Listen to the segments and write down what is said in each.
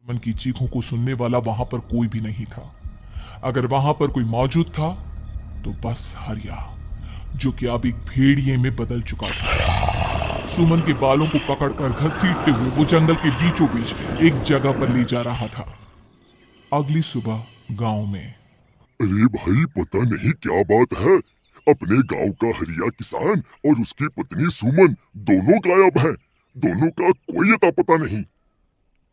मन की चीखों को सुनने वाला वहां पर कोई भी नहीं था। अगर वहां पर कोई मौजूद था तो बस हरिया, जो कि अब एक भेड़िए में बदल चुका था। सुमन के बालों को पकड़कर घसीटते हुए वो जंगल के बीचों बीच एक जगह पर ले जा रहा था। अगली सुबह गांव में। अरे भाई, पता नहीं क्या बात है। अपने गांव का हरिया किसान और उसकी पत्नी सुमन दोनों गायब हैं। दोनों का कोई अता पता नहीं।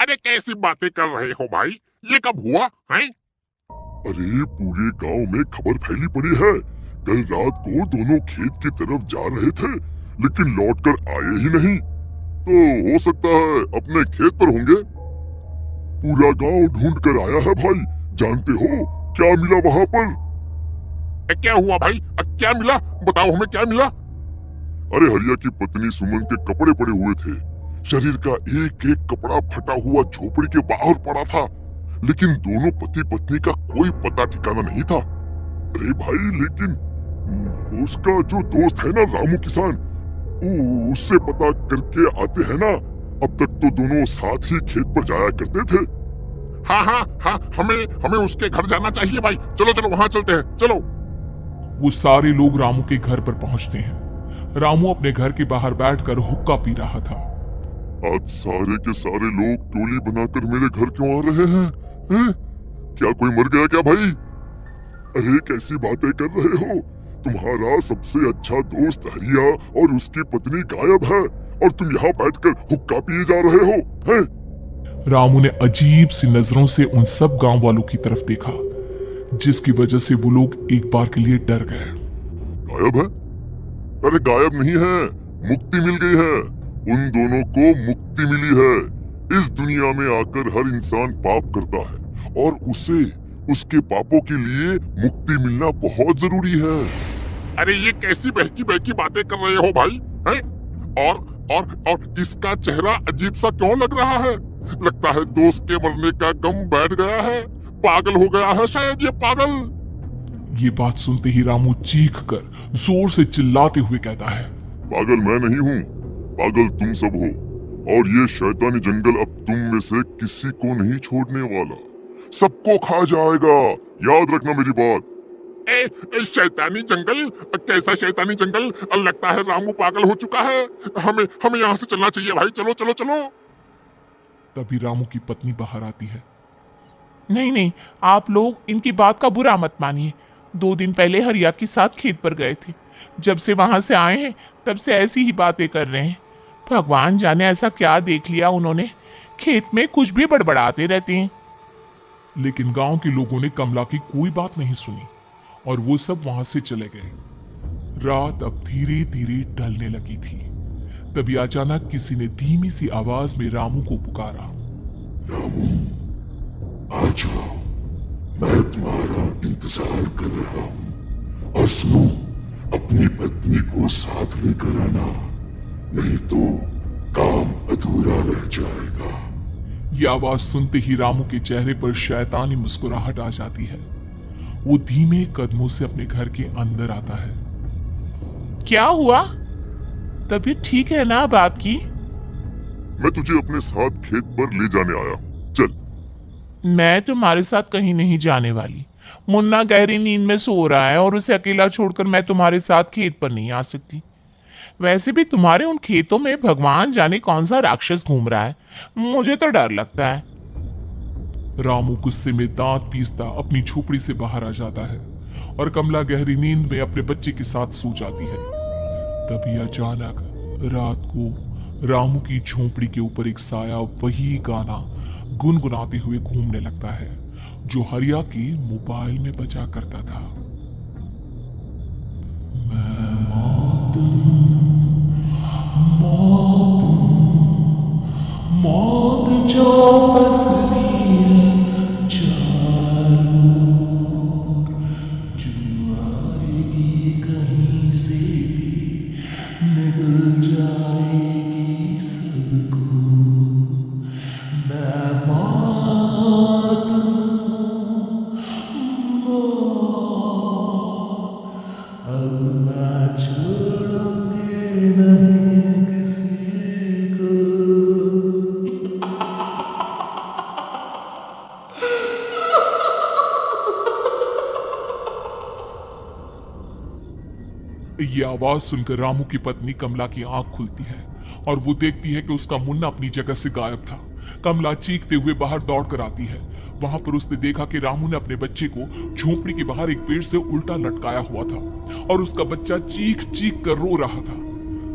अरे कैसी बातें कर रहे हो भाई, ये कब हुआ है? अरे पूरे गांव में खबर फैली पड़ी है। कल रात को दोनों खेत की तरफ जा रहे थे, लेकिन लौटकर आए ही नहीं। तो हो सकता है अपने खेत पर होंगे। पूरा गांव ढूंढ कर आया है भाई। जानते हो क्या मिला वहां पर? क्या हुआ भाई? क्या मिला? बताओ हमें, क्या मिला? अरे हरिया की पत्नी सुमन के कपड़े पड़े हुए थे। शरीर का एक एक कपड़ा फटा हुआ झोपड़ी के बाहर पड़ा था, लेकिन दोनों पति पत्नी का कोई पता ठिकाना नहीं था। अरे भाई, लेकिन उसका जो दोस्त है ना रामू किसान, उससे पता करके आते हैं ना। अब तक तो दोनों साथ ही खेत पर जाया करते थे। हाँ हाँ हाँ, हमें हमें उसके घर जाना चाहिए भाई। चलो चलो वहां चलते हैं, चलो। वो सारे लोग रामू के घर पर पहुंचते हैं। रामू अपने घर के बाहर बैठकर हुक्का पी रहा था। आज सारे के सारे लोग टोली बनाकर मेरे घर क्यों आ रहे हैं? क्या कोई मर गया क्या भाई? अरे कैसी बातें कर रहे हो? तुम्हारा सबसे अच्छा दोस्त हरिया और उसकी पत्नी गायब है, और तुम यहाँ बैठकर हुक्का पिए जा रहे हो, हैं? रामू ने अजीब सी नजरों से उन सब गांव वालों की तरफ देखा, जिसकी वजह से वो लोग एक बार के लिए डर गए। गायब है? अरे गायब नहीं है, मुक्ति मिल गई है। उन दोनों को मुक्ति मिली है। इस दुनिया में आकर हर इंसान पाप करता है, और उसे उसके पापों के लिए मुक्ति मिलना बहुत जरूरी है। अरे ये कैसी बहकी बहकी बातें कर रहे हो भाई, हैं? और इसका चेहरा अजीब सा क्यों लग रहा है? लगता है दोस्त के मरने का गम बैठ गया है। पागल हो गया है शायद ये पागल। ये बात सुनते ही रामू चीख कर जोर से चिल्लाते हुए कहता है, पागल मैं नहीं हूँ, पागल तुम सब हो। और ये शैतानी जंगल अब तुम में से किसी को नहीं छोड़ने वाला, सबको खा जाएगा। याद रखना मेरी बात। शैतानी जंगल? कैसा शैतानी जंगल? लगता है रामू पागल हो चुका है। हमें हमें यहाँ से चलना चाहिए भाई, चलो चलो चलो। तभी रामू की पत्नी बाहर आती है। नहीं नहीं, आप लोग इनकी बात का बुरा मत मानिए। 2 दिन पहले हरिया के साथ खेत पर गए थे। जब से वहां से आए हैं तब से ऐसी ही बातें कर रहे हैं। भगवान जाने ऐसा क्या देख लिया उन्होंने, खेत में कुछ भी बड़बड़ाते रहते हैं। लेकिन गांव के लोगों ने कमला की कोई बात नहीं सुनी और वो सब वहां से चले गए। रात अब धीरे धीरे ढलने लगी थी। तभी अचानक किसी ने धीमी सी आवाज में रामू को पुकारा। रामू, आ जाओ, मैं तुम्हारा इंतजार कर रहा हूँ। और सुनो, अपनी पत्नी को साथ लेकर आना, नहीं तो काम अधूरा रह जाएगा। ये आवाज सुनते ही रामू के चेहरे पर शैतानी मुस्कुराहट आ जाती है। वो धीमे कदमों से अपने घर के अंदर आता है। क्या हुआ? तबीयत ठीक है ना अब आपकी? मैं तुझे अपने साथ खेत पर ले जाने आया हूँ, चल। मैं तुम्हारे साथ कहीं नहीं जाने वाली। मुन्ना गहरी नींद में सो रहा है और उसे अकेला छोड़कर मैं तुम्हारे साथ खेत पर नहीं आ सकती। वैसे भी तुम्हारे उन खेतों में भगवान जाने कौन सा राक्षस घूम रहा है, मुझे तो डर लगता है। रामू गुस्से में दांत पीसता अपनी झोपड़ी से बाहर आ जाता है और कमला गहरी नींद में अपने बच्चे के साथ सो जाती है। तभी अचानक रात को रामू की झोपड़ी के ऊपर एक साया वही गाना गुनगुनाते हुए घूमने लगता है जो हरिया के मोबाइल में बजा करता था। मैं मौत मौत जो बसती है चारों ओर, जो आएगी कहीं से भी निकल जाएगी सबको। मैं मौत अब मैं छोड़ूंगी नहीं किसी को। ये आवाज सुनकर रामू की पत्नी कमला की आंख खुलती है और वो देखती है कि उसका मुन्ना अपनी जगह से गायब था। कमला चीखते हुए बाहर दौड़ कर आती है। वहां पर उसने देखा कि रामू ने अपने बच्चे को झोपड़ी के बाहर एक पेड़ से उल्टा लटकाया हुआ था और उसका बच्चा चीख चीख कर रो रहा था।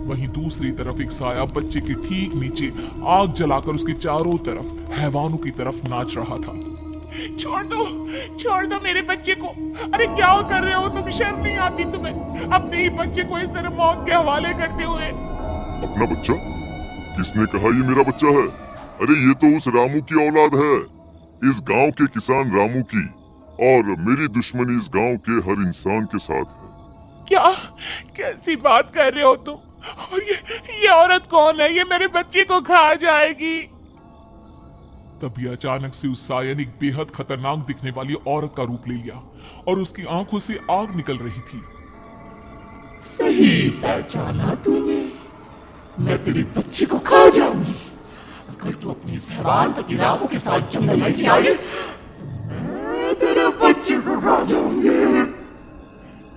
वहीं दूसरी तरफ एक साया बच्चे के ठीक नीचे आग जलाकर उसके चारों तरफ हैवानों की तरफ नाच रहा था। छोड़ दो मेरे बच्चे को। अरे क्या कर रहे हो तुम? शर्म नहीं आती तुम्हें अपने ही बच्चे को इस तरह मौत के हवाले करते हुए? अपना बच्चा? किसने कहा ये मेरा बच्चा है? अरे ये तो उस रामू की औलाद है, इस गांव के किसान रामू की, और मेरी दुश्मनी इस गांव के हर इंसान के साथ है। क्या कैसी बात कर रहे हो तुम? और ये औरत कौन है? ये मेरे बच्चे को खा जाएगी। तभी अचानक से उस साया ने एक बेहद खतरनाक दिखने वाली औरत का रूप ले लिया और उसकी आंखों से आग निकल रही थी। सही पहचाना तूने, मैं तेरे बच्चे को खा जाऊंगी। अगर तू अपनी इस हैवान पति रामू के साथ जंगल में नहीं आई, मैं तेरे बच्चे को खा जाऊंगी।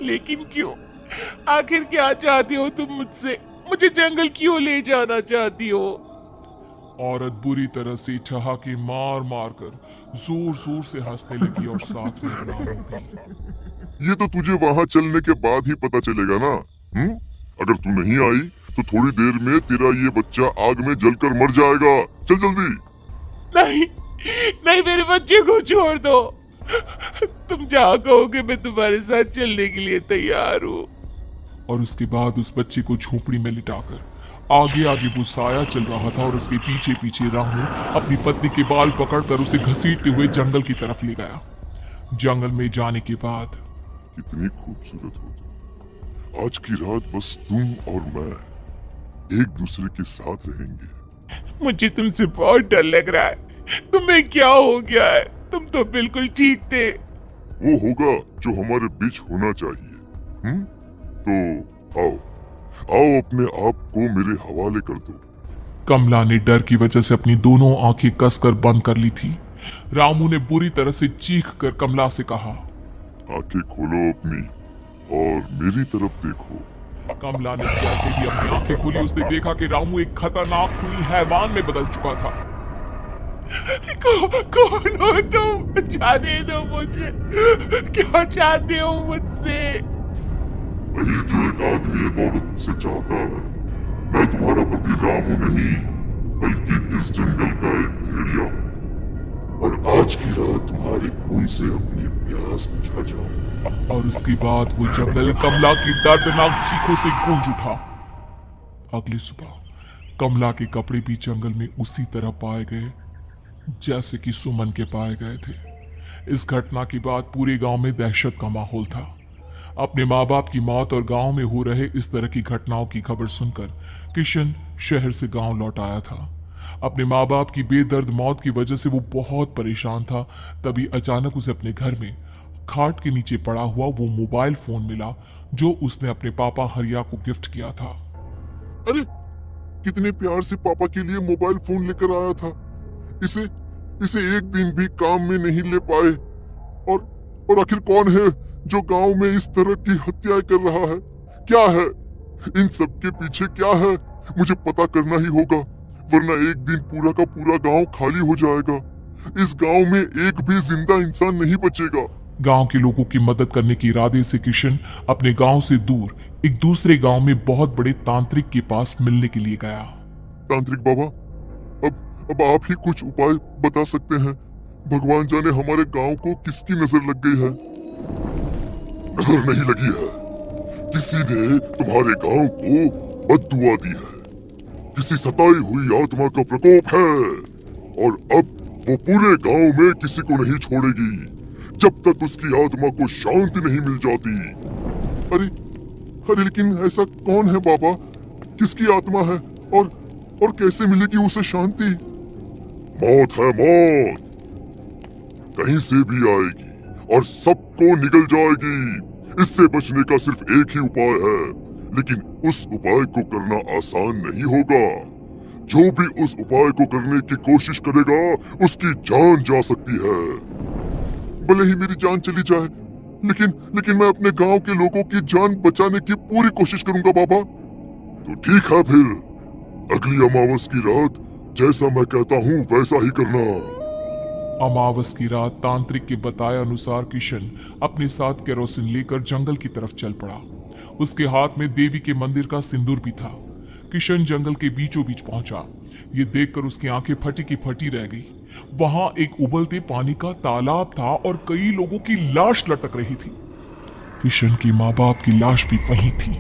लेकिन क्यों? आखिर क्या चाहती हो तुम मुझसे? मुझे जंगल क्यों ले जाना चाहती हो? औरत बुरी तरह से ठहाके मार मार कर जोर जोर से हंसने लगी और साथ में रामू भी। ये तो तुझे वहां चलने के बाद ही पता चलेगा ना। अगर तू नहीं आई तो थोड़ी देर में तेरा ये बच्चा आग में जलकर मर जाएगा। चल जल्दी। नहीं नहीं, मेरे बच्चे को छोड़ दो। तुम जहाँ कहोगे मैं तुम्हारे साथ चलने के लिए तैयार हूँ। और उसके बाद उस बच्चे को झोपड़ी में लिटाकर आगे आगे वो साया चल रहा था और उसके पीछे पीछे रामू अपनी पत्नी के बाल पकड़कर उसे घसीटते हुए जंगल की तरफ ले गया। जंगल में जाने के बाद कितनी खूबसूरत हो तुम। आज की रात बस तुम और मैं एक दूसरे के साथ रहेंगे। मुझे तुमसे बहुत डर लग रहा है। तुम्हें क्या हो गया है? तुम तो बिल्कुल ठीक थे। वो होगा जो हमारे बीच होना चाहिए। तो आओ अपने आप को मेरे हवाले कर दो। कमला ने डर की वजह से अपनी दोनों आंखें कसकर बंद कर ली थी। रामू ने बुरी तरह से चीख कर कमला से कहा, आंखें खोलो अपनी और मेरी तरफ देखो। कमला ने जैसे ही अपनी आंखें खोली उसने देखा कि रामू एक खतरनाक खूनी हैवान में बदल चुका था। कौन हो तुम? जाने दो मुझे। क्या चाहते हो मुझसे? वही जो एक आदमी एक औरत से चाहता है। मैं तुम्हारा पति रामू नहीं, बल्कि इस जंगल का एक भेड़िया हूँ, और आज की रात तुम्हारे खून से अपनी प्यास बुझा जाऊं। और उसके बाद वो जंगल कमला की दर्दनाक चीखों से गूंज उठा। अगली सुबह कमला के कपड़े भी जंगल में उसी तरह पाए गए जैसे कि सुमन के पाए गए थे। इस घटना के बाद पूरे गांव में दहशत का माहौल था। अपने माँ बाप की मौत और गांव में हो रहे इस तरह की घटनाओं की खबर सुनकर किशन शहर से गांव लौट आया था। अपने माँ बाप की बेदर्द मौत की वजह से वो बहुत परेशान था। तभी अचानक उसे अपने घर में खाट के नीचे पड़ा हुआ वो मोबाइल फोन मिला जो उसने अपने पापा हरिया को गिफ्ट किया था। अरे कितने प्यार से पापा के लिए मोबाइल फोन लेकर आया था। इसे एक दिन भी काम में नहीं ले पाए। और आखिर कौन है जो गांव में इस तरह की हत्याएं कर रहा है? क्या है इन सब के पीछे? क्या है? मुझे पता करना ही होगा, वरना एक दिन पूरा का पूरा गांव खाली हो जाएगा। इस गांव में एक भी जिंदा इंसान नहीं बचेगा। गांव के लोगों की मदद करने के इरादे से किशन अपने गांव से दूर एक दूसरे गांव में बहुत बड़े तांत्रिक के पास मिलने के लिए गया। तांत्रिक बाबा, अब आप ही कुछ उपाय बता सकते हैं। भगवान जाने हमारे गांव को किसकी नजर लग गई है। नजर नहीं लगी है, किसी ने तुम्हारे गांव को बद्दुआ दी है। किसी सताई हुई आत्मा का प्रकोप है, और अब वो पूरे गांव में किसी को नहीं छोड़ेगी जब तक उसकी आत्मा को शांति नहीं मिल जाती। अरे लेकिन ऐसा कौन है बाबा? किसकी आत्मा है और कैसे मिलेगी उसे शांति? मौत है, मौत कहीं से भी आएगी और सबको निगल जाएगी। इससे बचने का सिर्फ एक ही उपाय है, लेकिन उस उपाय को करना आसान नहीं होगा। जो भी उस उपाय को करने की कोशिश करेगा उसकी जान जा सकती है। भले ही मेरी जान चली जाए, लेकिन मैं अपने गांव के लोगों की जान बचाने की पूरी कोशिश करूंगा बाबा। तो ठीक है फिर, अगली अमावस की रात जैसा मैं कहता हूँ वैसा ही करना। अमावस की रात तांत्रिक के बताए अनुसार किशन अपने साथ केरोसिन लेकर जंगल की तरफ चल पड़ा। उसके हाथ में देवी के मंदिर का सिंदूर भी था। किशन जंगल के बीचों बीच पहुंचा। ये देखकर उसकी आंखें फटी की फटी रह गई। वहां एक उबलते पानी का तालाब था और कई लोगों की लाश लटक रही थी। किशन की माँ बाप की लाश भी वहीं थी।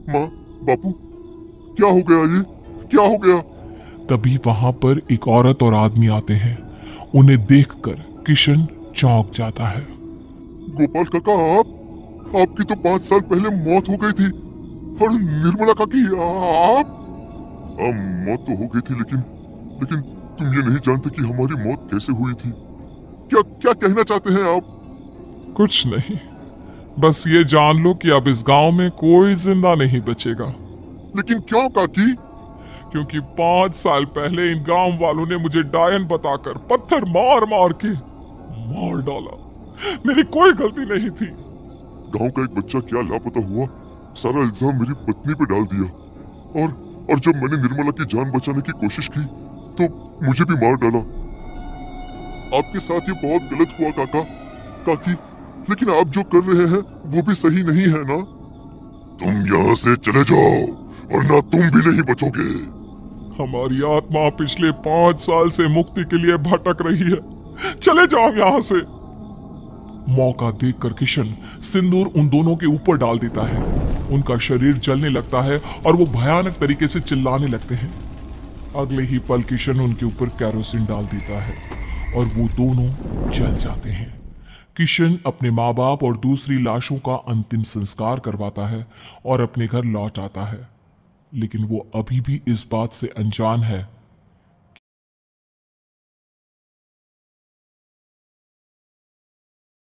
माँ, बापू, क्या हो गया? ये क्या हो गया? तभी वहां पर एक औरत और आदमी आते हैं। उन्हें देखकर किशन चौंक जाता है। गोपाल काका, आपकी तो 5 साल पहले मौत हो गई थी। और निर्मला काकी, आप? हाँ, मौत तो हो गई थी, लेकिन तुम ये नहीं जानते कि हमारी मौत कैसे हुई थी। क्या कहना चाहते हैं आप? कुछ नहीं, बस ये जान लो कि अब इस गांव में कोई जिंदा नहीं बचेगा। लेकिन क्यों काकी? क्योंकि 5 साल पहले इन गांव वालों ने मुझे डायन बताकर पत्थर मार मार के मार डाला। मेरी कोई गलती नहीं थी। गांव का एक बच्चा क्या लापता हुआ, सारा इल्जाम मेरी पत्नी पे डाल दिया। और जब मैंने निर्मला की जान बचाने की कोशिश की तो मुझे भी मार डाला। आपके साथ ये बहुत गलत हुआ काकी, लेकिन आप जो कर रहे हैं वो भी सही नहीं है ना? तुम यहाँ से चले जाओ वरना तुम भी नहीं बचोगे। हमारी आत्मा पिछले 5 साल से मुक्ति के लिए भटक रही है। चले जाओ यहाँ से। मौका देखकर किशन सिंदूर उन दोनों के ऊपर डाल देता है। उनका शरीर जलने लगता है और वो भयानक तरीके से चिल्लाने लगते हैं। अगले ही पल किशन उनके ऊपर केरोसिन डाल देता है और वो दोनों जल जाते हैं। किशन अपने माँ बाप और दूसरी लाशों का अंतिम संस्कार करवाता है और अपने घर लौट आता है, लेकिन वो अभी भी इस बात से अनजान है